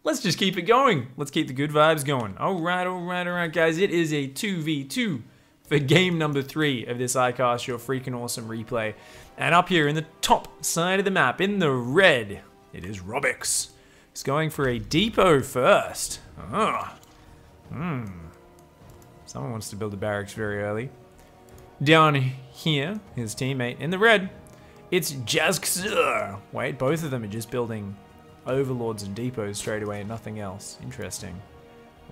Let's just keep it going. Let's keep the good vibes going. All right, guys. It is a 2v2 for game number 3 of this iCast Your Freaking Awesome replay. And up here in the top side of the map, in the red, it is Robix. He's going for a depot first. Someone wants to build a barracks very early. Down here, his teammate in the red, it's Jazzkr. Wait, both of them are just building overlords and depots straight away and nothing else. Interesting.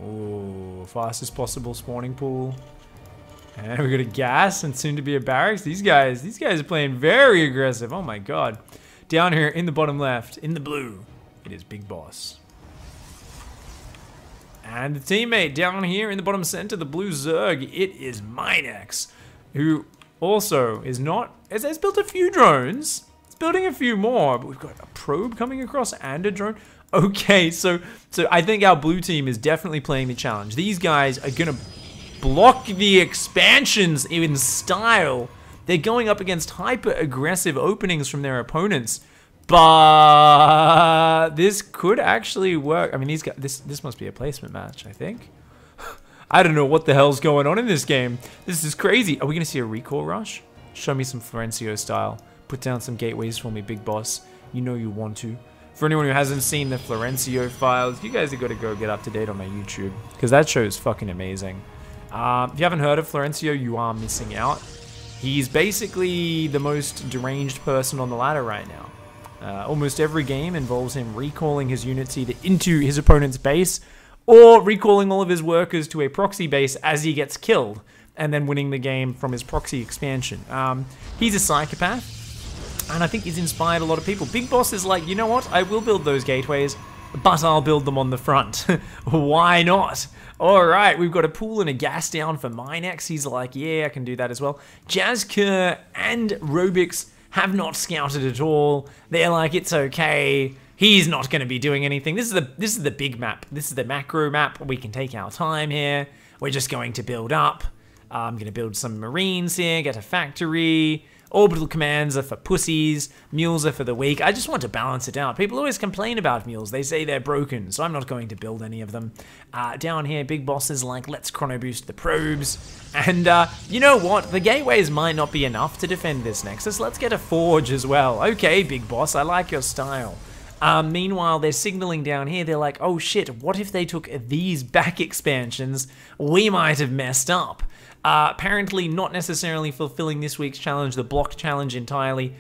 Ooh, fastest possible spawning pool. And we got a gas and soon to be a barracks. These guys are playing very aggressive. Oh my god. Down here in the bottom left, in the blue, it is Big Boss. And the teammate down here in the bottom center, the blue Zerg, it is Minex, who also is not, has built a few drones. It's building a few more, but we've got a probe coming across and a drone. Okay, so I think our blue team is definitely playing the challenge. These guys are gonna block the expansions in style. They're going up against hyper aggressive openings from their opponents. But this could actually work. I mean, these guys, this must be a placement match, I think. I don't know what the hell's going on in this game. This is crazy. Are we gonna see a recall rush? Show me some Florencio style. Put down some gateways for me, Big Boss. You know you want to. For anyone who hasn't seen the Florencio files, you guys have got to go get up to date on my YouTube, because that show is fucking amazing. If you haven't heard of Florencio, you are missing out. He's basically the most deranged person on the ladder right now. Almost every game involves him recalling his units either into his opponent's base or recalling all of his workers to a proxy base as he gets killed and then winning the game from his proxy expansion. He's a psychopath, and I think he's inspired a lot of people. Big Boss is like, you know what? I will build those gateways, but I'll build them on the front. Why not? Alright, we've got a pool and a gas down for Minex. He's like, yeah, I can do that as well. Jazzkr and Robix have not scouted at all. They're like, it's okay. He's not going to be doing anything. This is the big map. This is the macro map. We can take our time here. We're just going to build up. I'm going to build some marines here, get a factory. Orbital commands are for pussies. Mules are for the weak. I just want to balance it out. People always complain about mules. They say they're broken, so I'm not going to build any of them. Down here, Big Boss is like, let's chrono boost the probes. And you know what? The gateways might not be enough to defend this Nexus. Let's get a forge as well. Okay, Big Boss, I like your style. Meanwhile, they're signaling down here. They're like, oh shit, what if they took these back expansions? We might have messed up. Apparently not necessarily fulfilling this week's challenge, the block challenge entirely,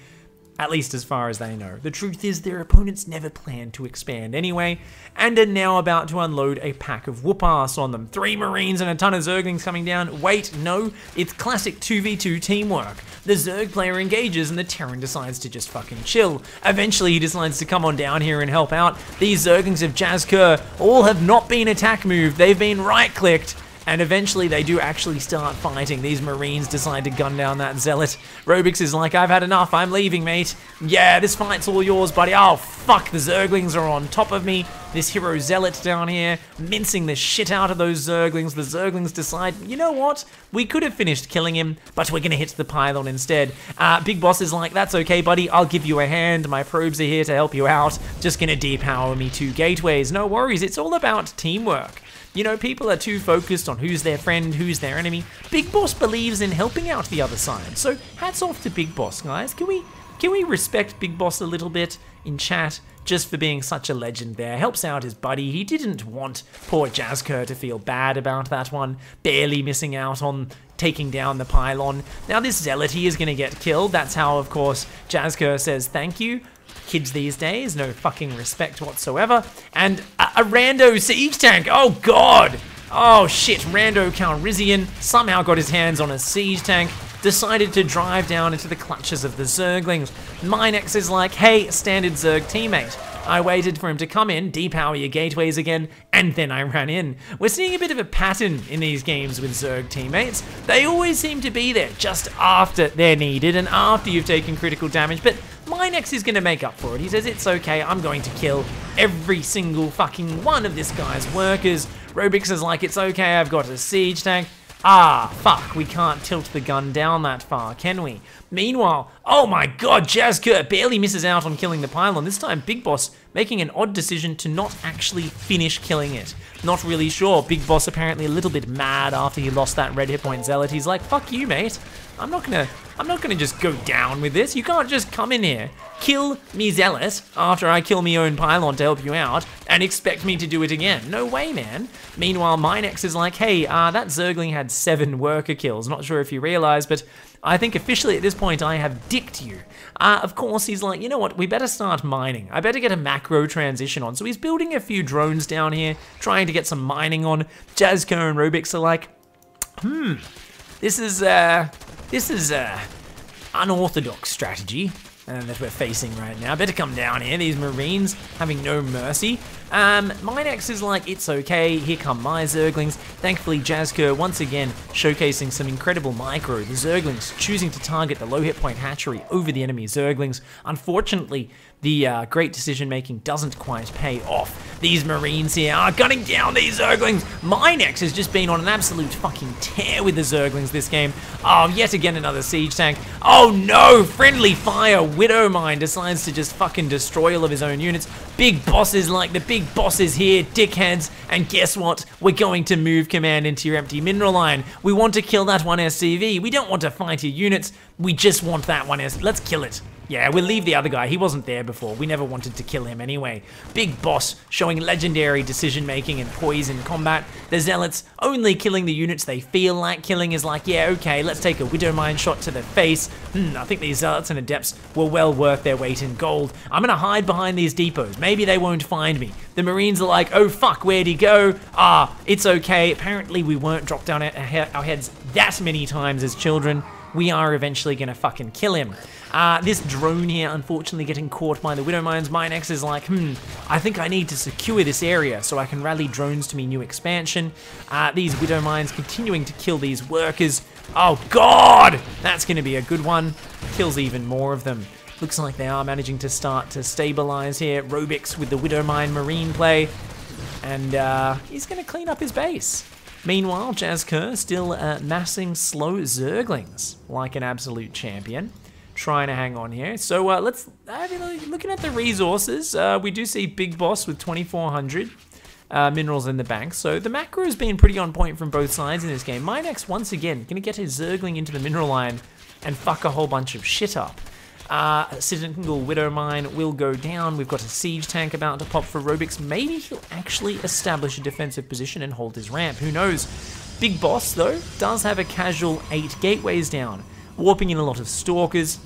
at least as far as they know. The truth is their opponents never planned to expand anyway, and are now about to unload a pack of whoop-ass on them. 3 Marines and a ton of Zerglings coming down. Wait, no, it's classic 2v2 teamwork. The Zerg player engages and the Terran decides to just fucking chill. Eventually he decides to come on down here and help out. These Zerglings of Jazzkr all have not been attack moved, they've been right-clicked. And eventually they do actually start fighting. These Marines decide to gun down that Zealot. Robix is like, I've had enough, I'm leaving, mate. Yeah, this fight's all yours, buddy. Oh, fuck, the Zerglings are on top of me. This hero Zealot down here, mincing the shit out of those Zerglings. The Zerglings decide, you know what? We could have finished killing him, but we're gonna hit the pylon instead. Big Boss is like, that's okay, buddy. I'll give you a hand. My probes are here to help you out. Just gonna depower me 2 gateways. No worries, it's all about teamwork. You know, people are too focused on who's their friend, who's their enemy. Big Boss believes in helping out the other side. So hats off to Big Boss, guys. Can we respect Big Boss a little bit in chat just for being such a legend there? Helps out his buddy. He didn't want poor Jazzkr to feel bad about that one. Barely missing out on taking down the pylon. Now this Zealot, he is going to get killed. That's how, of course, Jazzkr says thank you. Kids these days, no fucking respect whatsoever. And a rando siege tank. Oh god. Oh shit, rando Calrissian somehow got his hands on a siege tank, decided to drive down into the clutches of the Zerglings. Minex is like, hey, standard Zerg teammate. I waited for him to come in, depower your gateways again, and then I ran in. We're seeing a bit of a pattern in these games with Zerg teammates. They always seem to be there just after they're needed and after you've taken critical damage, but Minex is going to make up for it. He says, it's okay, I'm going to kill every single fucking one of this guy's workers. Robix is like, it's okay, I've got a siege tank. Ah, fuck, we can't tilt the gun down that far, can we? Meanwhile, oh my god, Jazzkr barely misses out on killing the pylon. This time, Big Boss making an odd decision to not actually finish killing it. Not really sure. Big Boss apparently a little bit mad after he lost that red hit point Zealot. He's like, fuck you, mate. I'm not gonna just go down with this. You can't just come in here, kill me Zealot after I kill me own Pylon to help you out, and expect me to do it again. No way, man. Meanwhile, Minex is like, hey, that Zergling had 7 worker kills. Not sure if you realize, but I think officially at this point I have dicked you. Of course, he's like, you know what, we better start mining. I better get a macro transition on. So he's building a few drones down here, trying to get some mining on. Jazzco and Robix are like, this is unorthodox strategy that we're facing right now. Better come down here. These Marines having no mercy. Minex is like, it's okay. Here come my Zerglings. Thankfully, Jazzco once again showcasing some incredible micro. The Zerglings choosing to target the low hit point hatchery over the enemy Zerglings. Unfortunately, the great decision making doesn't quite pay off. These Marines here are gunning down these Zerglings. Minex has just been on an absolute fucking tear with the Zerglings this game. Oh, yet again another siege tank. Oh no, friendly fire. Widowmine decides to just fucking destroy all of his own units. Big bosses like the big bosses here, dickheads. And guess what? We're going to move command into your empty mineral line. We want to kill that one SCV. We don't want to fight your units. We just want that one. Let's kill it. Yeah, we'll leave the other guy. He wasn't there before. We never wanted to kill him anyway. Big Boss showing legendary decision-making and poise in combat. The Zealots only killing the units they feel like killing is like, yeah, okay, let's take a Widowmine shot to the face. I think these Zealots and Adepts were well worth their weight in gold. I'm gonna hide behind these depots. Maybe they won't find me. The Marines are like, oh fuck, where'd he go? It's okay. Apparently we weren't dropped down our heads that many times as children. We are eventually gonna fucking kill him. This drone here, unfortunately, getting caught by the Widowmines. Minex is like, I think I need to secure this area so I can rally drones to me new expansion. These Widowmines continuing to kill these workers. Oh god! That's gonna be a good one. Kills even more of them. Looks like they are managing to start to stabilize here. Robix with the Widowmine Marine play. And he's gonna clean up his base. Meanwhile, Jazzco still massing slow Zerglings like an absolute champion. Trying to hang on here. So let's, looking at the resources, we do see Big Boss with 2,400 minerals in the bank. So the macro has been pretty on point from both sides in this game. Minex, once again, gonna get his Zergling into the mineral line and fuck a whole bunch of shit up. Single Widowmine will go down. We've got a siege tank about to pop for Robix. Maybe he'll actually establish a defensive position and hold his ramp. Who knows? Big Boss, though, does have a casual 8 gateways down. Warping in a lot of Stalkers.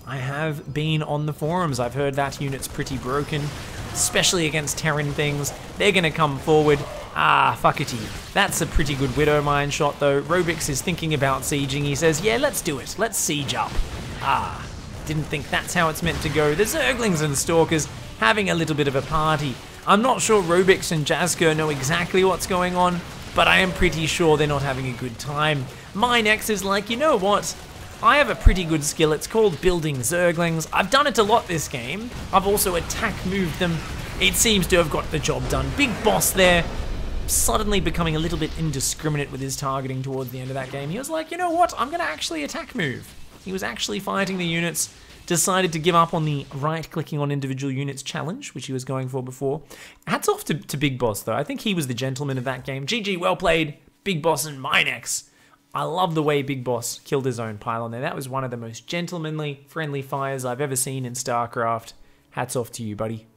I have been on the forums. I've heard that unit's pretty broken, especially against Terran things. They're going to come forward. Fuckity. That's a pretty good Widowmine shot, though. Robix is thinking about sieging. He says, yeah, let's do it. Let's siege up. Didn't think that's how it's meant to go. The Zerglings and Stalkers having a little bit of a party. I'm not sure Robix and Jazzco know exactly what's going on, but I am pretty sure they're not having a good time. Minex is like, you know what? I have a pretty good skill. It's called building Zerglings. I've done it a lot this game. I've also attack moved them. It seems to have got the job done. Big Boss there, suddenly becoming a little bit indiscriminate with his targeting towards the end of that game. He was like, you know what? I'm going to actually attack move. He was actually fighting the units, decided to give up on the right-clicking on individual units challenge, which he was going for before. Hats off to Big Boss, though. I think he was the gentleman of that game. GG, well played, Big Boss and Minex. I love the way Big Boss killed his own pylon there. That was one of the most gentlemanly, friendly fires I've ever seen in StarCraft. Hats off to you, buddy.